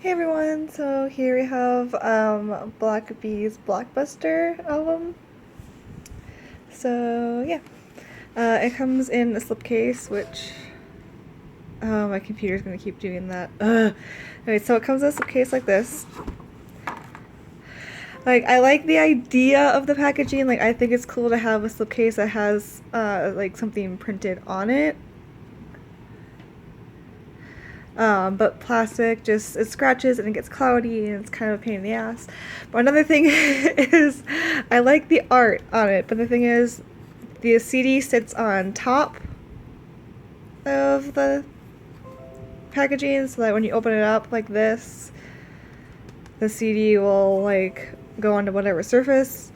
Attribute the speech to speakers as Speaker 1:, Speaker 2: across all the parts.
Speaker 1: Hey everyone, so here we have Black B's BlockBuster album. So yeah, it comes in a slipcase, which my computer's gonna keep doing that. Anyway, so it comes in a slipcase like this. Like, I like the idea of the packaging. Like, I think it's cool to have a slipcase that has like something printed on it. But plastic just, it scratches and it gets cloudy and it's kind of a pain in the ass. But another thing is, I like the art on it, but the thing is, the CD sits on top of the packaging, so that when you open it up like this, the CD will like go onto whatever surface.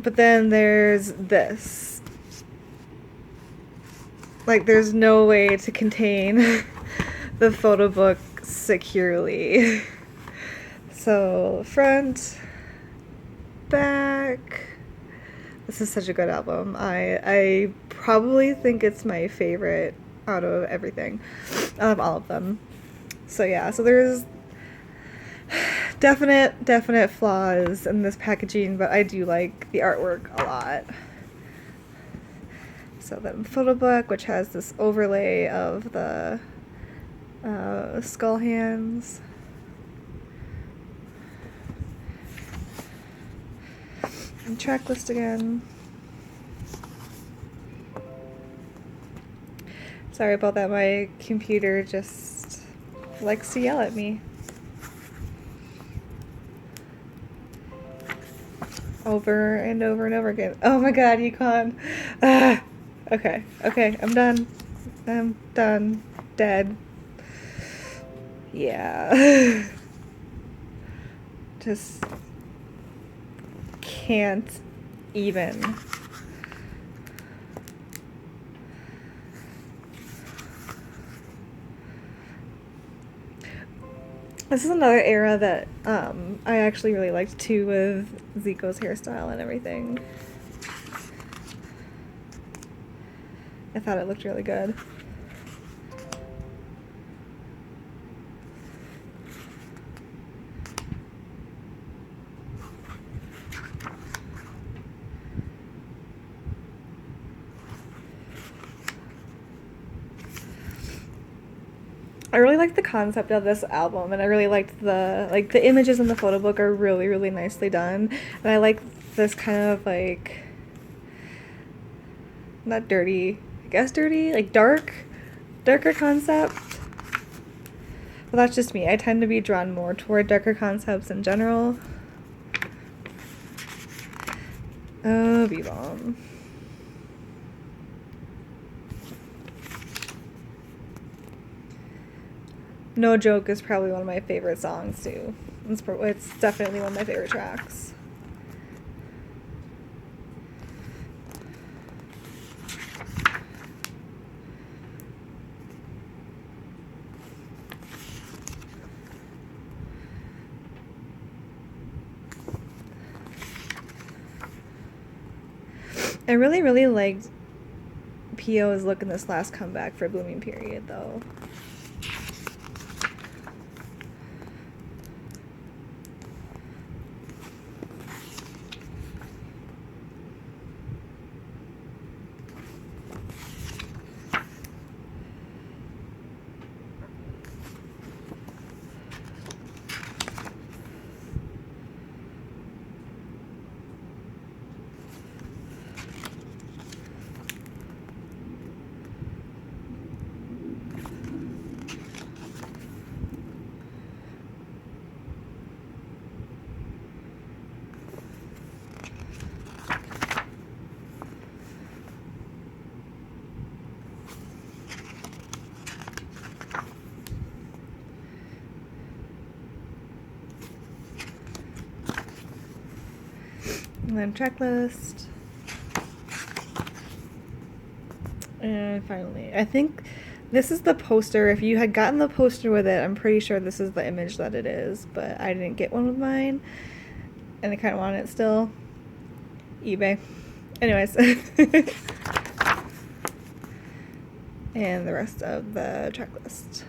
Speaker 1: But then there's this. Like, there's no way to contain the photo book securely. So, front, back. This is such a good album. I probably think it's my favorite out of everything, out of all of them. So yeah, so there's definite flaws in this packaging, but I do like the artwork a lot. So then photo book, which has this overlay of the skull hands. And Tracklist again. Sorry about that, my computer just likes to yell at me. Over and over and over again. Oh my god, Yukon. Okay, I'm done. I'm done. Dead. Yeah. Just can't even. This is another era that I actually really liked too, with Zico's hairstyle and everything. I thought it looked really good. I really liked the concept of this album, and I really liked the images in the photo book are really nicely done, and I like this kind of like, not dirty, I guess dirty, like darker concept. Well, that's just me. I tend to be drawn more toward darker concepts in general. Oh, B-bomb. No Joke is probably one of my favorite songs too. It's definitely one of my favorite tracks. I really liked P.O.'s look in this last comeback for Blooming Period though. And then Tracklist. And finally, I think this is the poster. If you had gotten the poster with it, I'm pretty sure this is the image that it is, but I didn't get one with mine, and I kind of want it still. eBay. Anyways. And the rest of the checklist.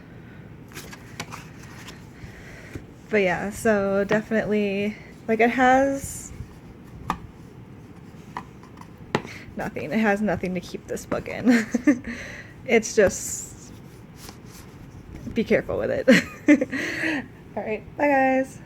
Speaker 1: But yeah, so definitely, like, it has nothing. It has nothing to keep this book in. It's just, be careful with it. All right, bye guys.